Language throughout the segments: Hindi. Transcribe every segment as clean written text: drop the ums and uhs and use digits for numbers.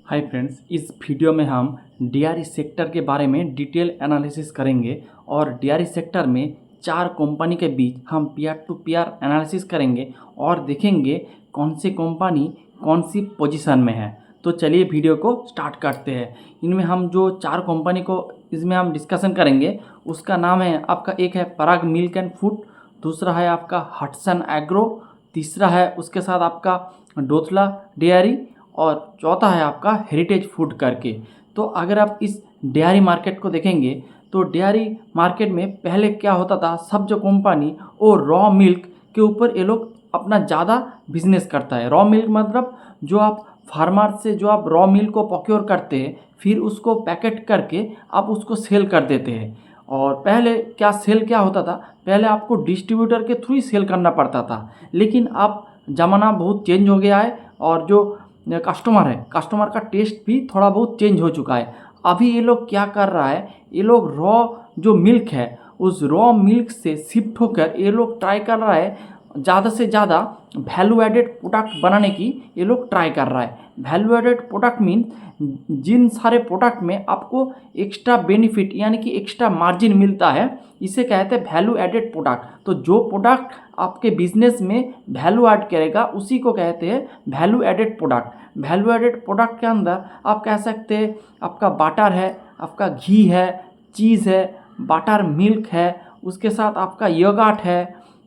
हाय फ्रेंड्स, इस वीडियो में हम डेयरी सेक्टर के बारे में डिटेल एनालिसिस करेंगे और डेयरी सेक्टर में चार कंपनी के बीच हम पीयर टू पीयर एनालिसिस करेंगे और देखेंगे कौन सी कंपनी कौन सी पोजीशन में है। तो चलिए वीडियो को स्टार्ट करते हैं। इनमें हम जो चार कंपनी को इसमें हम डिस्कशन करेंगे उसका नाम है आपका, एक है पराग मिल्क एंड फूड, दूसरा है आपका हटसन एग्रो, तीसरा है उसके साथ आपका डोथला डेयरी और चौथा है आपका हेरिटेज फूड करके। तो अगर आप इस डेयरी मार्केट को देखेंगे तो डेयरी मार्केट में पहले क्या होता था, सब जो कंपनी और रॉ मिल्क के ऊपर ये लोग अपना ज़्यादा बिजनेस करता है। रॉ मिल्क मतलब जो आप फार्मर से जो आप रॉ मिल्क को प्रोक्योर करते हैं, फिर उसको पैकेट करके आप उसको सेल कर देते हैं। और पहले सेल क्या होता था, पहले आपको डिस्ट्रीब्यूटर के थ्रू ही सेल करना पड़ता था, लेकिन अब ज़माना बहुत चेंज हो गया है और जो कस्टमर है, कस्टमर का टेस्ट भी थोड़ा बहुत चेंज हो चुका है। अभी ये लोग क्या कर रहा है, ये लोग रॉ जो मिल्क है उस रॉ मिल्क से शिफ्ट होकर ये लोग ट्राई कर रहा है ज़्यादा से ज़्यादा वैल्यू एडेड प्रोडक्ट बनाने की ये लोग ट्राई कर रहा है। वैल्यू एडेड प्रोडक्ट मीन जिन सारे प्रोडक्ट में आपको एक्स्ट्रा बेनिफिट यानी कि एक्स्ट्रा मार्जिन मिलता है, इसे कहते हैं वैल्यू एडेड प्रोडक्ट। तो जो प्रोडक्ट आपके बिजनेस में वैल्यू ऐड करेगा उसी को कहते हैं value added product. Value added product के अंदर आप कह सकते हैं आपका बटर है, आपका घी है, चीज़ है, बटर मिल्क है, उसके साथ आपका योगर्ट है,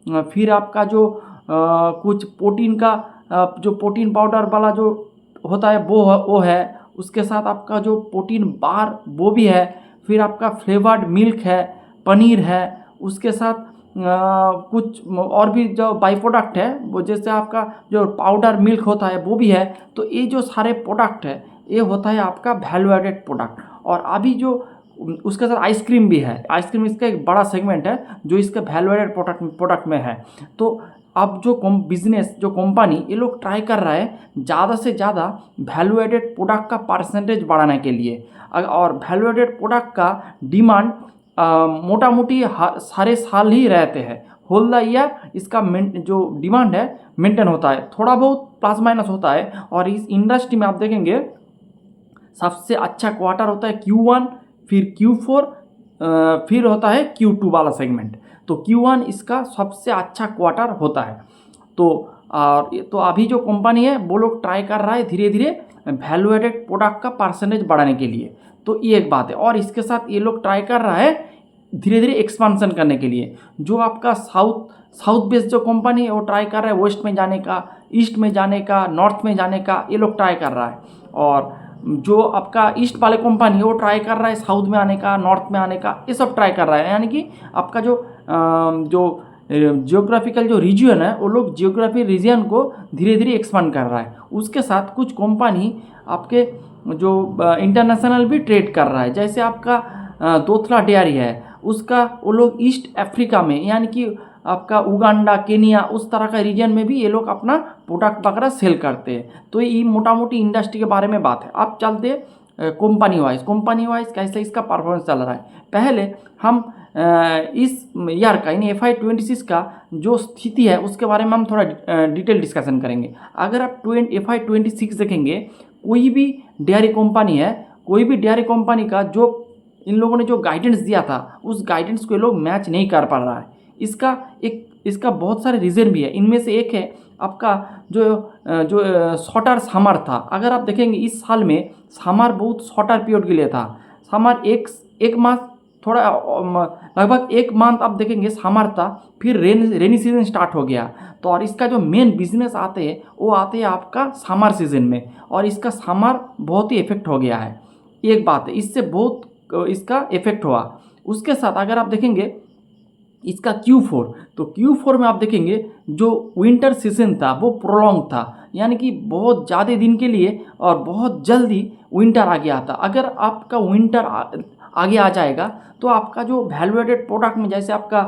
फिर आपका जो कुछ प्रोटीन का जो प्रोटीन पाउडर वाला जो होता है वो है, उसके साथ आपका जो प्रोटीन बार वो भी है, फिर आपका फ्लेवर्ड मिल्क है, पनीर है, उसके साथ कुछ और भी जो बाई प्रोडक्ट है वो जैसे आपका जो पाउडर मिल्क होता है वो भी है। तो ये जो सारे प्रोडक्ट है ये होता है आपका वैल्यू एडेड प्रोडक्ट। और अभी जो उसके साथ आइसक्रीम भी है, आइसक्रीम इसका एक बड़ा सेगमेंट है जो इसका वैल्यू एडेड प्रोडक्ट में है। तो अब जो बिजनेस जो कंपनी ये लोग ट्राई कर रहा है ज़्यादा से ज़्यादा वैल्यू एडेड प्रोडक्ट का परसेंटेज बढ़ाने के लिए। और वैल्यू एडेड प्रोडक्ट का डिमांड मोटा मोटी सारे साल ही रहते हैं, होल द ईयर इसका जो डिमांड है मेंटेन होता है, थोड़ा बहुत प्लस माइनस होता है। और इस इंडस्ट्री में आप देखेंगे सबसे अच्छा क्वार्टर होता है Q1, फिर Q4, फिर होता है Q2 वाला सेगमेंट। तो Q1 इसका सबसे अच्छा क्वार्टर होता है। तो अभी जो कंपनी है वो लोग ट्राई कर रहा है धीरे धीरे वैल्यू एडेड प्रोडक्ट का परसेंटेज बढ़ाने के लिए। तो ये एक बात है। और इसके साथ ये लोग ट्राई कर रहा है धीरे धीरे एक्सपांसन करने के लिए। जो आपका साउथ बेस्ड जो कंपनी है वो ट्राई कर रहा है वेस्ट में जाने का, ईस्ट में जाने का, नॉर्थ में जाने का, ये लोग ट्राई कर रहा है। और जो आपका ईस्ट वाले कंपनी है वो ट्राई कर रहा है साउथ में आने का, नॉर्थ में आने का, ये सब ट्राई कर रहा है। यानी कि आपका जो जियोग्राफिकल जो रीजन है वो लोग जियोग्राफी रीजन को धीरे धीरे एक्सपांड कर रहा है। उसके साथ कुछ कंपनी आपके जो इंटरनेशनल भी ट्रेड कर रहा है, जैसे आपका दोथला डेयरी है, उसका वो लोग ईस्ट अफ्रीका में यानी कि आपका उगांडा, केनिया, उस तरह का रीजन में भी ये लोग अपना प्रोडक्ट वगैरह सेल करते हैं। तो ये मोटा मोटी इंडस्ट्री के बारे में बात है। अब चलते कंपनी वाइज कैसे इसका परफॉर्मेंस चल रहा है। पहले हम इस ईयर का यानी FY26 का जो स्थिति है उसके बारे में हम थोड़ा डिटेल डिस्कशन करेंगे। अगर आप FY26 देखेंगे, कोई भी डेयरी कंपनी है, कोई भी डेयरी कंपनी का जो इन लोगों ने जो गाइडेंस दिया था उस गाइडेंस को ये लोग मैच नहीं कर पा रहा है। इसका बहुत सारे रीज़न भी है। इनमें से एक है आपका जो शॉर्टर समर था। अगर आप देखेंगे इस साल में समर बहुत शॉर्टर पीरियड के लिए था। समर एक माह थोड़ा लगभग एक मंथ आप देखेंगे समर था, फिर रेनी सीजन स्टार्ट हो गया। तो और इसका जो मेन बिजनेस आते हैं वो आते हैं आपका समर सीजन में, और इसका समर बहुत ही इफेक्ट हो गया है। एक बात है, इससे बहुत इसका इफेक्ट हुआ। उसके साथ अगर आप देखेंगे इसका Q4, तो Q4 में आप देखेंगे जो विंटर सीजन था वो प्रोलॉन्ग था, यानी कि बहुत ज़्यादा दिन के लिए और बहुत जल्दी विंटर आ गया था। अगर आपका विंटर आगे आ जाएगा तो आपका जो वैल्यू एडेड प्रोडक्ट में जैसे आपका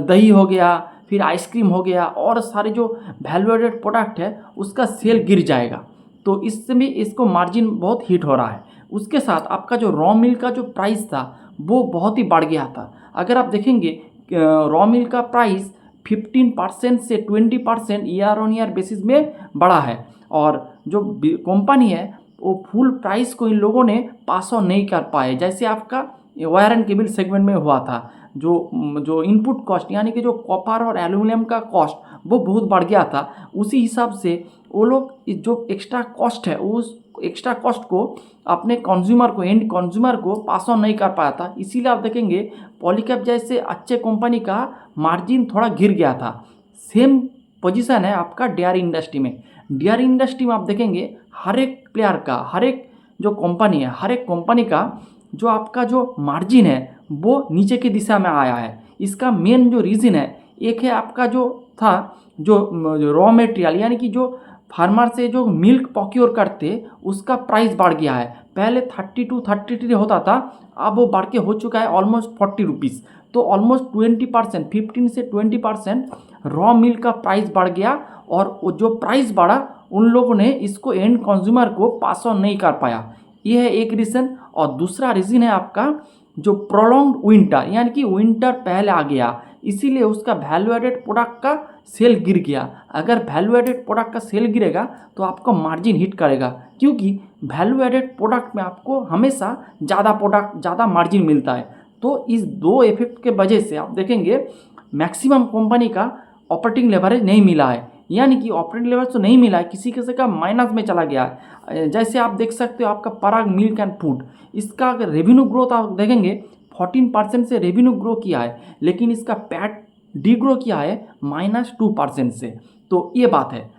दही हो गया, फिर आइसक्रीम हो गया, और सारे जो वैल्यू एडेड प्रोडक्ट है उसका सेल गिर जाएगा। तो इससे भी इसको मार्जिन बहुत हिट हो रहा है। उसके साथ आपका जो रॉ मिल्क का जो प्राइस था वो बहुत ही बढ़ गया था। अगर आप देखेंगे रॉ मिल्क का प्राइस 15% से 20% ईयर ऑन ईयर बेसिस में बढ़ा है। और जो कंपनी है वो फुल प्राइस को इन लोगों ने पास ऑन नहीं कर पाए। जैसे आपका वायर एंड केबल सेगमेंट में हुआ था, जो इनपुट कॉस्ट यानी कि जो कॉपर और एल्यूमिनियम का कॉस्ट वो बहुत बढ़ गया था, उसी हिसाब से वो लोग जो एक्स्ट्रा कॉस्ट है उस एक्स्ट्रा कॉस्ट को अपने कंज्यूमर को, एंड कंज्यूमर को पास ऑन नहीं कर पाया था। इसीलिए आप देखेंगे पॉलीकैब जैसे अच्छे कंपनी का मार्जिन थोड़ा गिर गया था। सेम पोजीशन है आपका डेयरी इंडस्ट्री में। डेयरी इंडस्ट्री में आप देखेंगे हर एक प्लेयर का, हर एक जो कंपनी है, हर एक कंपनी का जो आपका जो मार्जिन है वो नीचे की दिशा में आया है। इसका मेन जो रीज़न है, एक है आपका जो था जो रॉ मटेरियल यानी कि जो फार्मर से जो मिल्क प्रोक्योर करते उसका प्राइस बढ़ गया है। पहले 32-33 होता था, अब वो बढ़ के हो चुका है ऑलमोस्ट 40 रुपीज़। तो ऑलमोस्ट 20%, 15 से 20% रॉ मिल्क का प्राइस बढ़ गया, और वो जो प्राइस बढ़ा उन लोगों ने इसको एंड कंज्यूमर को पास ऑन नहीं कर पाया। ये है एक रीज़न। और दूसरा रीज़न है आपका जो प्रोलॉन्ग्ड विंटर, यानी कि विंटर पहले आ गया, इसीलिए उसका वैल्यू एडेड प्रोडक्ट का सेल गिर गया। अगर वैल्यू एडेड प्रोडक्ट का सेल गिरेगा तो आपको मार्जिन हिट करेगा, क्योंकि वैल्यू एडेड प्रोडक्ट में आपको हमेशा ज़्यादा मार्जिन मिलता है। तो इस दो इफेक्ट के वजह से आप देखेंगे मैक्सिमम कंपनी का ऑपरेटिंग लेवरेज नहीं मिला है, यानी कि ऑपरेटिंग लेवरेज तो नहीं मिला है, किसी किसी का माइनस में चला गया है। जैसे आप देख सकते हो आपका पराग मिल्क एंड फूड, इसका अगर रेवेन्यू ग्रोथ आप देखेंगे 14% से रेवेन्यू ग्रो किया है, लेकिन इसका पैट डी ग्रो किया है -2% से। तो ये बात है।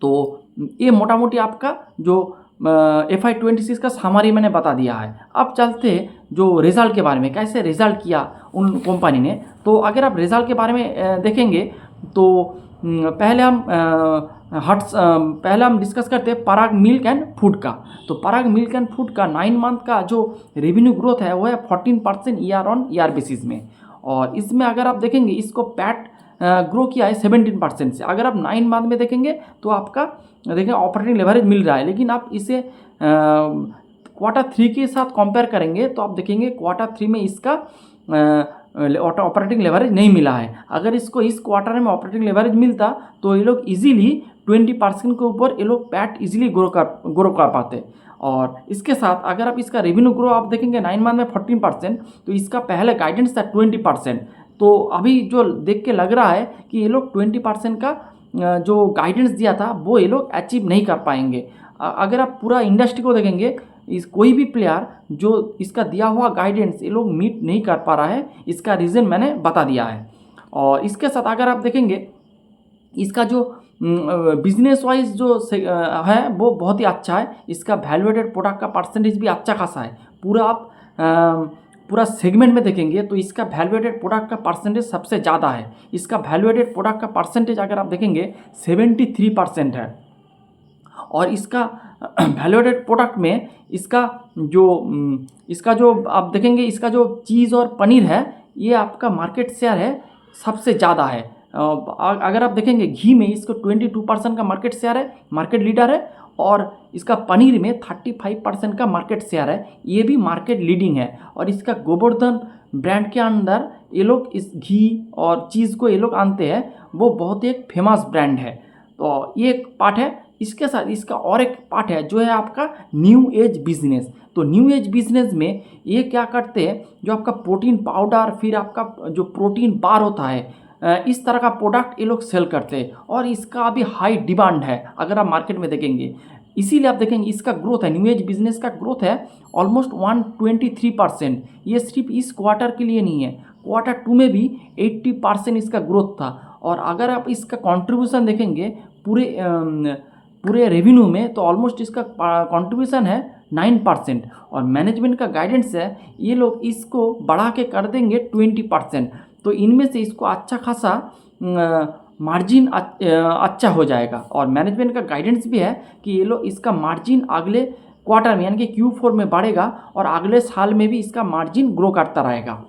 तो ये मोटा मोटी आपका जो FY26 का समरी मैंने बता दिया है। अब चलते जो रिज़ल्ट के बारे में, कैसे रिज़ल्ट किया उन कंपनी ने। तो अगर आप रिज़ल्ट के बारे में देखेंगे तो पहले हम डिस्कस करते हैं पराग मिल्क एंड फूड का। तो पराग मिल्क एंड फूड का 9 मंथ का जो रेवेन्यू ग्रोथ है वो है 14% ईयर ऑन ईयर बेसिस में। और इसमें अगर आप देखेंगे इसको पैट ग्रो किया है 17% से। अगर आप 9 मंथ में देखेंगे तो आपका देखें ऑपरेटिंग लेवरेज मिल रहा है, लेकिन आप इसे Q3 के साथ कंपेयर करेंगे तो आप देखेंगे Q3 में इसका ऑपरेटिंग लेवरेज नहीं मिला है। अगर इसको इस क्वार्टर में ऑपरेटिंग लेवरेज मिलता तो ये लोग इजीली 20% के ऊपर ये लोग पैट इजीली ग्रो कर पाते। और इसके साथ अगर आप इसका रेवेन्यू ग्रो आप देखेंगे 9 मंथ में 14%, तो इसका पहले गाइडेंस था 20%। तो अभी जो देख के लग रहा है कि ये लोग 20% का जो गाइडेंस दिया था वो ये लोग अचीव नहीं कर पाएंगे। अगर आप पूरा इंडस्ट्री को देखेंगे, इस कोई भी प्लेयर जो इसका दिया हुआ गाइडेंस ये लोग मीट नहीं कर पा रहा है। इसका रीज़न मैंने बता दिया है। और इसके साथ अगर आप देखेंगे इसका जो बिजनेस वाइज जो है वो बहुत ही अच्छा है। इसका वैल्यूएटेड प्रोडक्ट का परसेंटेज भी अच्छा खासा है। पूरा सेगमेंट में देखेंगे तो इसका वैल्यूएटेड प्रोडक्ट का परसेंटेज सबसे ज़्यादा है। इसका वैल्यूएटेड प्रोडक्ट का परसेंटेज अगर आप देखेंगे 73% है। और इसका वैल्यूएटेड प्रोडक्ट में इसका जो आप देखेंगे इसका जो चीज़ और पनीर है ये आपका मार्केट शेयर है सबसे ज़्यादा है। अगर आप देखेंगे घी में इसको 22% का मार्केट शेयर है, मार्केट लीडर है। और इसका पनीर में 35% का मार्केट शेयर है, ये भी मार्केट लीडिंग है। और इसका गोवर्धन ब्रांड के अंदर ये लोग इस घी और चीज़ को ये लोग आनते हैं, वो बहुत ही एक फेमस ब्रांड है। तो ये एक पार्ट है। इसके साथ इसका और एक पार्ट है जो है आपका न्यू एज बिजनेस। तो न्यू एज बिजनेस में ये क्या करते हैं, जो आपका प्रोटीन पाउडर, फिर आपका जो प्रोटीन बार होता है, इस तरह का प्रोडक्ट ये लोग सेल करते हैं। और इसका अभी हाई डिमांड है अगर आप मार्केट में देखेंगे। इसीलिए आप देखेंगे इसका ग्रोथ है, न्यू एज बिजनेस का ग्रोथ है ऑलमोस्ट 123%। ये सिर्फ इस क्वार्टर के लिए नहीं है, Q2 में भी 80% इसका ग्रोथ था। और अगर आप इसका कंट्रीब्यूशन देखेंगे पूरे रेवेन्यू में तो ऑलमोस्ट इसका कंट्रीब्यूशन है 9%। और मैनेजमेंट का गाइडेंस है ये लोग इसको बढ़ा के कर देंगे 20%। तो इनमें से इसको अच्छा खासा मार्जिन अच्छा हो जाएगा। और मैनेजमेंट का गाइडेंस भी है कि ये लोग इसका मार्जिन अगले क्वार्टर में यानी कि Q4 में बढ़ेगा और अगले साल में भी इसका मार्जिन ग्रो करता रहेगा।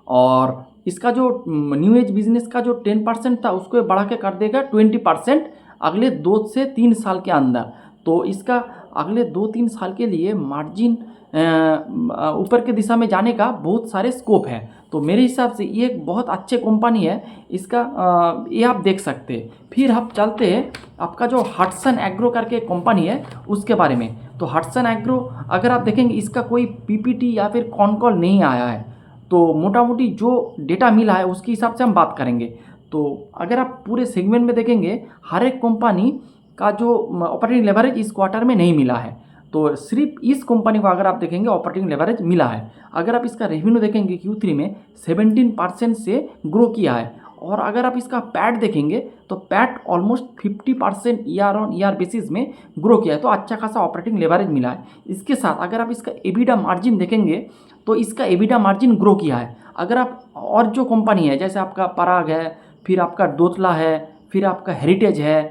और इसका जो न्यू एज बिजनेस का जो 10% था उसको बढ़ा के कर देगा 20% अगले 2 से 3 साल के अंदर। तो इसका अगले 2-3 साल के लिए मार्जिन ऊपर के दिशा में जाने का बहुत सारे स्कोप है। तो मेरे हिसाब से ये एक बहुत अच्छे कंपनी है, इसका ये आप देख सकते हैं। फिर हम चलते हैं आपका जो हटसन एग्रो करके कंपनी है उसके बारे में। तो हटसन एग्रो अगर आप देखेंगे इसका कोई पीपीटी या फिर कॉन कॉल नहीं आया है, तो मोटा मोटी जो डेटा मिला है उसके हिसाब से हम बात करेंगे। तो अगर आप पूरे सेगमेंट में देखेंगे हर एक कंपनी का जो ऑपरेटिंग लेवरेज इस क्वार्टर में नहीं मिला है, तो सिर्फ इस कंपनी को अगर आप देखेंगे ऑपरेटिंग लेवरेज मिला है। अगर आप इसका रेवेन्यू देखेंगे Q3 में 17% से ग्रो किया है, और अगर आप इसका पैट देखेंगे तो PAT almost 50% year on year basis में ग्रो किया है, तो अच्छा खासा ऑपरेटिंग लेवरेज मिला है। इसके साथ अगर आप इसका एबिडा मार्जिन देखेंगे तो इसका एबिडा मार्जिन ग्रो किया है। अगर आप और जो कंपनी है जैसे आपका पराग है, फिर आपका दोतला है, फिर आपका हेरिटेज है,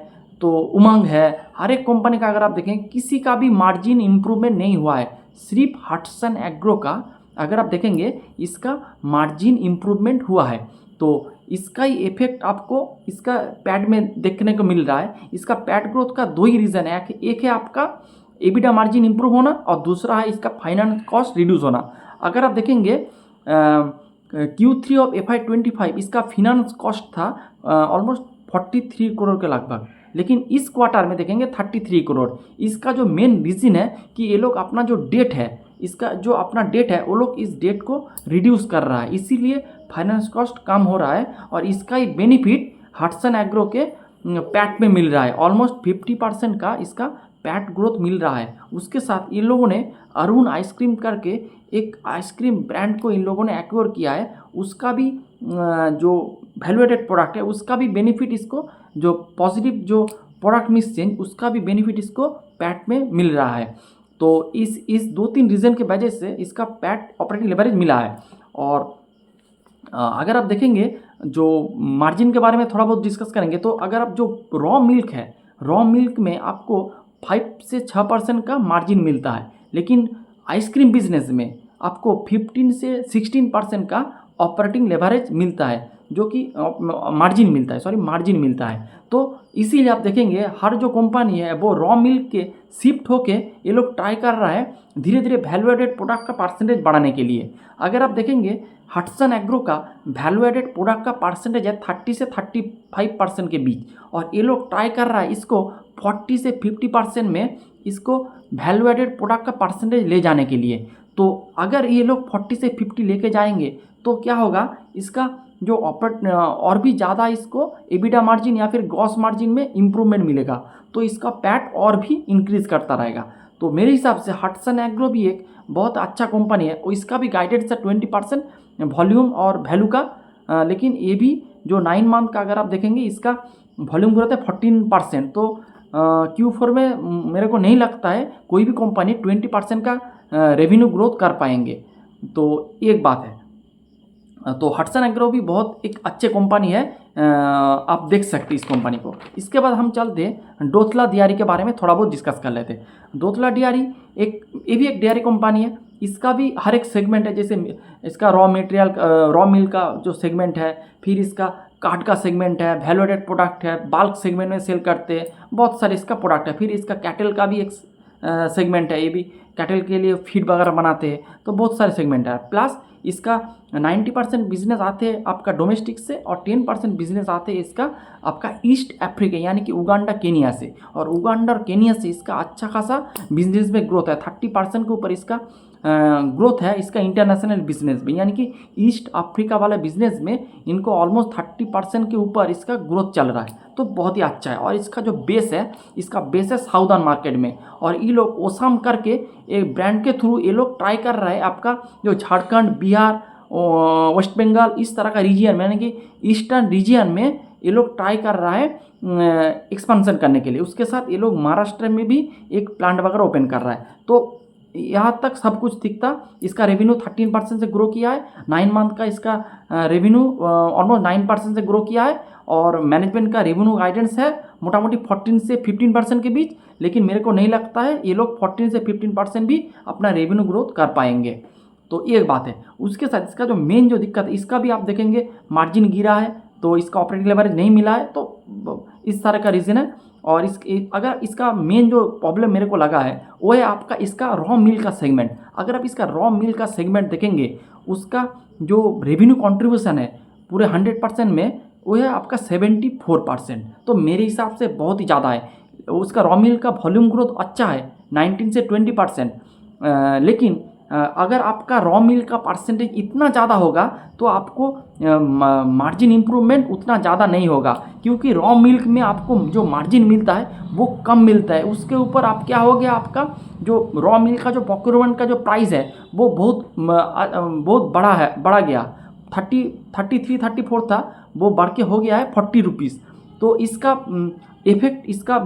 तो उमंग है, हर एक कंपनी का अगर आप देखें किसी का भी मार्जिन इम्प्रूवमेंट नहीं हुआ है। सिर्फ हटसन एग्रो का अगर आप देखेंगे इसका मार्जिन इम्प्रूवमेंट हुआ है। तो इसका ही इफेक्ट आपको इसका पैड में देखने को मिल रहा है। इसका पैड ग्रोथ का दो ही रीज़न है, एक है आपका एबिडा मार्जिन इम्प्रूव होना और दूसरा है इसका फाइनेंस कॉस्ट रिड्यूस होना। अगर आप देखेंगे Q3 ऑफ FY25 इसका फिनांस कॉस्ट था ऑलमोस्ट 43 करोड़ के लगभग, लेकिन इस क्वार्टर में देखेंगे 33 करोड़। इसका जो मेन रीज़न है कि ये लोग अपना जो डेट है, इसका जो अपना डेट है वो लोग इस डेट को रिड्यूस कर रहा है, इसीलिए फाइनेंस कॉस्ट कम हो रहा है और इसका ही बेनिफिट हटसन एग्रो के पैट में मिल रहा है। ऑलमोस्ट 50% का इसका पैट ग्रोथ मिल रहा है। उसके साथ इन लोगों ने अरुण आइसक्रीम करके एक आइसक्रीम ब्रांड को इन लोगों ने एक्वायर किया है, उसका भी जो वैल्यूएटेड प्रोडक्ट है उसका भी बेनिफिट इसको, जो पॉजिटिव जो प्रोडक्ट मिक्स चेंज उसका भी बेनिफिट इसको पैट में मिल रहा है। तो इस 2-3 रीज़न की वजह से इसका पैट ऑपरेटिंग लेवरेज मिला है। और अगर आप देखेंगे जो मार्जिन के बारे में थोड़ा बहुत डिस्कस करेंगे, तो अगर आप जो रॉ मिल्क है, रॉ मिल्क में आपको 5 से 6% का मार्जिन मिलता है, लेकिन आइसक्रीम बिजनेस में आपको 15 से 16% का ऑपरेटिंग लेवरेज मिलता है, जो कि मार्जिन मिलता है। तो इसीलिए आप देखेंगे हर जो कंपनी है वो रॉ मिल्क के शिफ्ट होके ये लोग ट्राई कर रहा है धीरे धीरे वैल्यू एडेड प्रोडक्ट का परसेंटेज बढ़ाने के लिए। अगर आप देखेंगे हटसन एग्रो का वैल्यू एडेड प्रोडक्ट का परसेंटेज है 30 से 35% के बीच, और ये लोग ट्राई कर रहा है इसको 40 से 50% में इसको वैल्यू एडेड प्रोडक्ट का परसेंटेज ले जाने के लिए। तो अगर ये लोग 40 से 50 लेके जाएंगे तो क्या होगा, इसका जो और भी ज़्यादा इसको एबिडा मार्जिन या फिर ग्रॉस मार्जिन में इम्प्रूवमेंट मिलेगा, तो इसका पैट और भी इंक्रीज करता रहेगा। तो मेरे हिसाब से हटसन एग्रो भी एक बहुत अच्छा कंपनी है, और इसका भी गाइडेंस है 20% वॉल्यूम और वैल्यू का, लेकिन ये भी जो 9 मंथ का अगर आप देखेंगे इसका वॉल्यूम ग्रोथ है 14%। तो Q4 में मेरे को नहीं लगता है कोई भी कंपनी 20% का रेवेन्यू ग्रोथ कर पाएंगे। तो एक बात है, तो हटसन एग्रो भी बहुत एक अच्छे कंपनी है, आप देख सकते हैं इस कंपनी को। इसके बाद हम चलते हैं दोतला डेयरी के बारे में थोड़ा बहुत डिस्कस कर लेते हैं। दोतला डेयरी ये भी एक डेयरी कंपनी है, इसका भी हर एक सेगमेंट है, जैसे इसका रॉ मिल्क का जो सेगमेंट है, फिर इसका कार्ड का सेगमेंट है, वैल्यू एडेड प्रोडक्ट है, बल्क सेगमेंट में सेल करते हैं, बहुत सारे इसका प्रोडक्ट है। फिर इसका कैटल का भी एक सेगमेंट है, ये भी कैटल के लिए फीड वगैरह बनाते हैं, तो बहुत सारे सेगमेंट है। प्लस इसका 90% बिजनेस आते हैं आपका डोमेस्टिक से, और 10% बिजनेस आते हैं इसका आपका ईस्ट अफ्रीका यानी कि उगांडा केनिया से, और उगांडा और केनिया से इसका अच्छा खासा बिजनेस में ग्रोथ है। 30% के ऊपर इसका ग्रोथ है इसका इंटरनेशनल बिजनेस में, यानी कि ईस्ट अफ्रीका वाला बिजनेस में इनको ऑलमोस्ट 30% के ऊपर इसका ग्रोथ चल रहा है, तो बहुत ही अच्छा है। और इसका जो बेस है, इसका बेस है साउदर्न मार्केट में, और ये लोग ओसाम करके एक ब्रांड के थ्रू ये लोग ट्राई कर रहा है आपका जो झारखंड, बिहार, वेस्ट बंगाल इस तरह का रीजन में, यानी कि ईस्टर्न रीजन में ये लोग ट्राई कर रहा है एक्सपेंशन करने के लिए। उसके साथ ये लोग महाराष्ट्र में भी एक प्लांट वगैरह ओपन कर रहा है। तो यहाँ तक सब कुछ ठीक था। इसका रेवेन्यू 13% से ग्रो किया है, 9 मंथ का इसका रेवेन्यू ऑलमोस्ट 9% से ग्रो किया है, और मैनेजमेंट का रेवेन्यू गाइडेंस है मोटा मोटी 14 से 15% के बीच, लेकिन मेरे को नहीं लगता है ये लोग 14 से 15% भी अपना रेवेन्यू ग्रोथ कर पाएंगे। तो एक बात है। उसके साथ इसका जो मेन जो दिक्कत है, इसका भी आप देखेंगे मार्जिन गिरा है, तो इसका ऑपरेटिंग लेवरेज नहीं मिला है, तो इस तरह का रीज़न है। और अगर इसका मेन जो प्रॉब्लम मेरे को लगा है वो है आपका इसका रॉ मिल का सेगमेंट। अगर आप इसका रॉ मिल का सेगमेंट देखेंगे, उसका जो रेवेन्यू कंट्रीब्यूशन है पूरे 100% में, वो है आपका 74%। तो मेरे हिसाब से बहुत ही ज़्यादा है। उसका रॉ मिल का वॉल्यूम ग्रोथ अच्छा है 19 से 20%। लेकिन अगर आपका रॉ मिल का परसेंटेज इतना ज़्यादा होगा तो आपको मार्जिन इम्प्रूवमेंट उतना ज़्यादा नहीं होगा, क्योंकि रॉ मिल्क में आपको जो मार्जिन मिलता है वो कम मिलता है। उसके ऊपर आप क्या हो गया, आपका जो रॉ मिल्क का जो प्रोक्योरमेंट का जो प्राइस है वो बहुत बढ़ा गया। 33-34 था, वो बढ़ के हो गया है 40 रुपीज़। तो इसका इफेक्ट इसका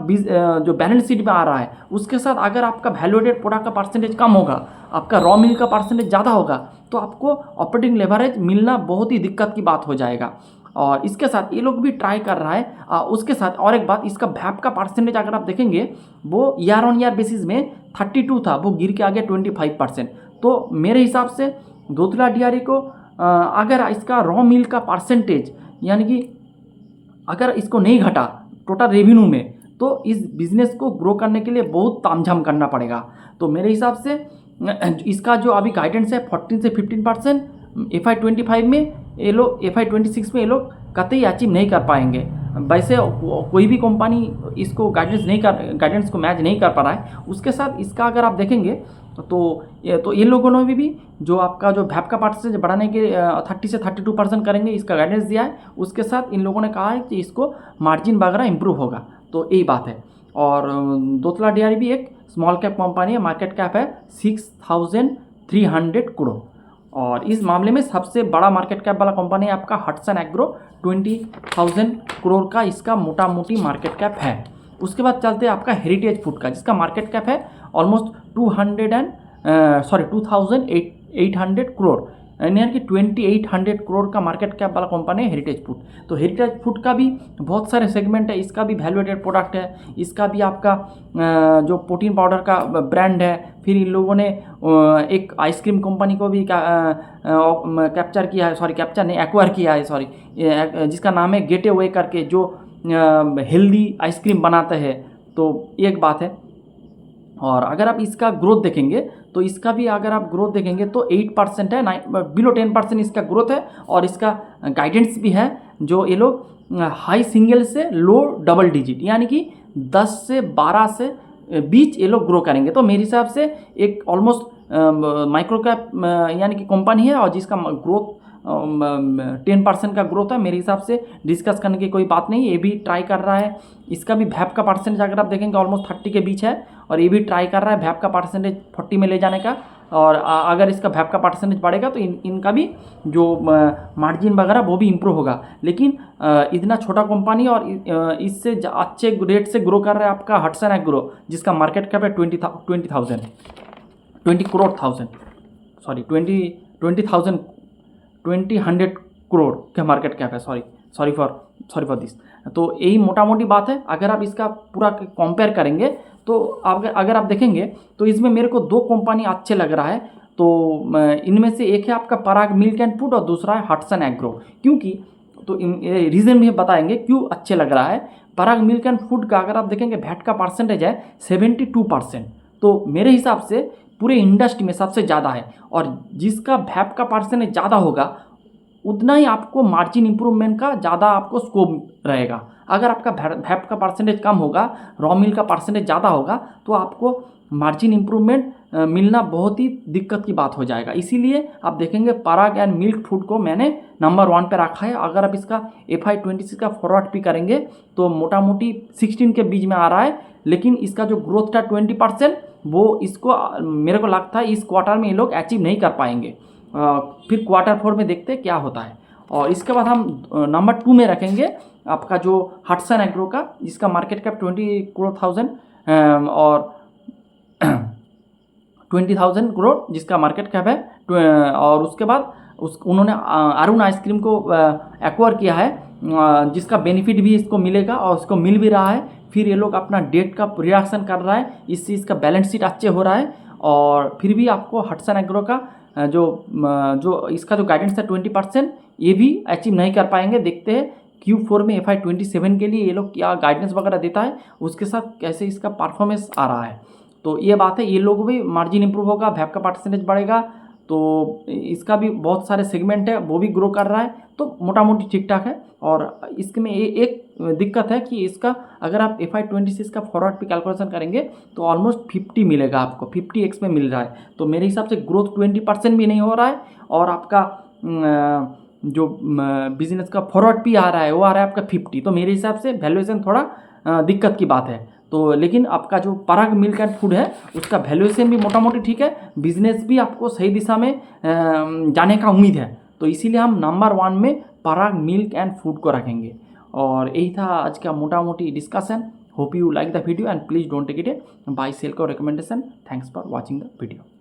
जो बैलेंस शीट में आ रहा है, उसके साथ अगर आपका वैल्यूएडेड प्रोडक्ट का परसेंटेज कम होगा, आपका रॉ मिल का परसेंटेज ज़्यादा होगा, तो आपको ऑपरेटिंग लेवरेज मिलना बहुत ही दिक्कत की बात हो जाएगा। और इसके साथ ये लोग भी ट्राई कर रहा है। उसके साथ और एक बात, इसका वैप का परसेंटेज अगर आप देखेंगे वो ईयर ऑन ईयर बेसिस में 32 था, वो गिर के आ गया 25%। तो मेरे हिसाब से दोतला डीआरई को अगर इसका रॉ मिल का परसेंटेज यानी कि अगर इसको नहीं घटा टोटल रेवेन्यू में, तो इस बिज़नेस को ग्रो करने के लिए बहुत तामझाम करना पड़ेगा। तो मेरे हिसाब से इसका जो अभी गाइडेंस है 14 से 15%, FY25 में ये लोग, FY26 में ये लोग कतई अचीव नहीं कर पाएंगे। वैसे कोई भी कंपनी इसको गाइडेंस को मैच नहीं कर पा रहा है। उसके साथ इसका अगर आप देखेंगे तो इन लोगों ने भी जो आपका जो वैप का परसेंटेज बढ़ाने के 30 से 32% करेंगे, इसका गाइडेंस दिया है। उसके साथ इन लोगों ने कहा है कि इसको मार्जिन वगैरह इंप्रूव होगा। तो यही बात है। और दोतला डीआरई भी एक स्मॉल कैप कंपनी है, मार्केट कैप है 6300 करोड़। और इस मामले में सबसे बड़ा मार्केट कैप वाला कंपनी है आपका हटसन एग्रो, 20,000 करोड़ का इसका मोटा मोटी मार्केट कैप है। उसके बाद चलते हैं आपका हेरिटेज फूड का, जिसका मार्केट कैप है ऑलमोस्ट 2,800 करोड़, यानी कि 2,800 करोड़ का मार्केट कैप वाला कंपनी है हेरिटेज फूड। तो हेरिटेज फूड का भी बहुत सारे सेगमेंट है, इसका भी वैल्यूएडेड प्रोडक्ट है, इसका भी आपका जो प्रोटीन पाउडर का ब्रांड है। फिर इन लोगों ने एक आइसक्रीम कंपनी को भी कैप्चर किया है, सॉरी कैप्चर नहीं, एक्वायर किया है, सॉरी, जिसका नाम है गेटवे करके, जो हेल्दी आइसक्रीम बनाते हैं। तो एक बात है। और अगर आप इसका ग्रोथ देखेंगे तो इसका भी अगर आप ग्रोथ देखेंगे तो 8% है, बिलो 10% इसका ग्रोथ है। और इसका गाइडेंस भी है जो ये लोग हाई सिंगल से लो डबल डिजिट, यानी कि 10 से 12 से बीच ये लोग ग्रो करेंगे। तो मेरे हिसाब से एक ऑलमोस्ट माइक्रो कैप यानी कि कंपनी है, और जिसका ग्रोथ 10% का ग्रोथ है। मेरे हिसाब से डिस्कस करने की कोई बात नहीं, ये भी ट्राई कर रहा है। इसका भी वैप का परसेंटेज अगर आप देखेंगे ऑलमोस्ट 30 के बीच है, और ये भी ट्राई कर रहा है वैप का परसेंटेज 40 में ले जाने का। और अगर इसका वैप का परसेंटेज बढ़ेगा तो इनका भी जो मार्जिन वगैरह वो भी इम्प्रूव होगा। लेकिन इतना छोटा कंपनी और इससे अच्छे रेट से ग्रो कर रहा है आपका हटसन एग्रो, जिसका मार्केट कैप है 20,100 करोड़ का मार्केट कैप है। Sorry for this. तो यही मोटा मोटी बात है। अगर आप इसका पूरा कंपेयर करेंगे तो अगर आप देखेंगे तो इसमें मेरे को दो कंपनी अच्छे लग रहा है। तो इनमें से एक है आपका पराग मिल्क एंड फूड और दूसरा है हटसन एग्रो। क्योंकि तो रीज़न भी बताएंगे क्यों अच्छे लग रहा है। पराग मिल्क एंड फूड का अगर आप देखेंगे वैट का परसेंटेज है 72%। तो मेरे हिसाब से पूरे इंडस्ट्री में सबसे ज़्यादा है। और जिसका वैट का परसेंटेज ज़्यादा होगा उतना ही आपको मार्जिन इंप्रूवमेंट का ज़्यादा आपको स्कोप रहेगा। अगर आपका वैट का परसेंटेज कम होगा, रॉ मिल का परसेंटेज ज़्यादा होगा, तो आपको मार्जिन इंप्रूवमेंट मिलना बहुत ही दिक्कत की बात हो जाएगा। इसीलिए आप देखेंगे पराग एंड मिल्क फूड को मैंने नंबर 1 पे रखा है। अगर आप इसका FY26 का फॉरवर्ड भी करेंगे तो मोटा मोटी 16 के बीच में आ रहा है। लेकिन इसका जो ग्रोथ था 20%, वो इसको मेरे को लगता है इस क्वार्टर में ये लोग अचीव नहीं कर पाएंगे। फिर क्वार्टर 4 में देखते हैं क्या होता है। और इसके बाद हम नंबर 2 में रखेंगे आपका जो हटसन एग्रो का, जिसका मार्केट कैप 20,000 और 20,000 करोड़ जिसका मार्केट कैप है। और उसके बाद उन्होंने अरुण आइसक्रीम को एक्वायर किया है, जिसका बेनिफिट भी इसको मिलेगा और इसको मिल भी रहा है। फिर ये लोग अपना डेट का रिडक्शन कर रहा है, इससे इसका बैलेंस शीट अच्छे हो रहा है। और फिर भी आपको हटसन एग्रो का जो इसका जो गाइडेंस है 20%, ये भी अचीव नहीं कर पाएंगे। देखते हैं Q4 में FY27 के लिए ये लोग क्या गाइडेंस वगैरह देता है, उसके साथ कैसे इसका परफॉर्मेंस आ रहा है। तो ये बात है, ये लोग भी मार्जिन इंप्रूव होगा, वैप का परसेंटेज बढ़ेगा, तो इसका भी बहुत सारे सेगमेंट है वो भी ग्रो कर रहा है, तो मोटा मोटी ठीक ठाक है। और इसमें एक दिक्कत है कि इसका अगर आप FY26 का फॉरवर्ड पे कैलकुलेशन करेंगे तो ऑलमोस्ट 50 मिलेगा आपको, 50x में मिल रहा है। तो मेरे हिसाब से ग्रोथ 20% भी नहीं हो रहा है, और आपका जो बिजनेस का फॉरवर्ड भी आ रहा है वो आ रहा है आपका 50। तो मेरे हिसाब से वैल्यूएशन थोड़ा दिक्कत की बात है। तो लेकिन आपका जो पराग मिल्क एंड फूड है उसका वैल्यूएशन भी मोटा मोटी ठीक है, बिजनेस भी आपको सही दिशा में जाने का उम्मीद है। तो इसीलिए हम नंबर 1 में पराग मिल्क एंड फूड को रखेंगे। और यही था आज का मोटा मोटी discussion. Hope you like the video and please don't take it a buy sell का recommendation. Thanks for watching the video.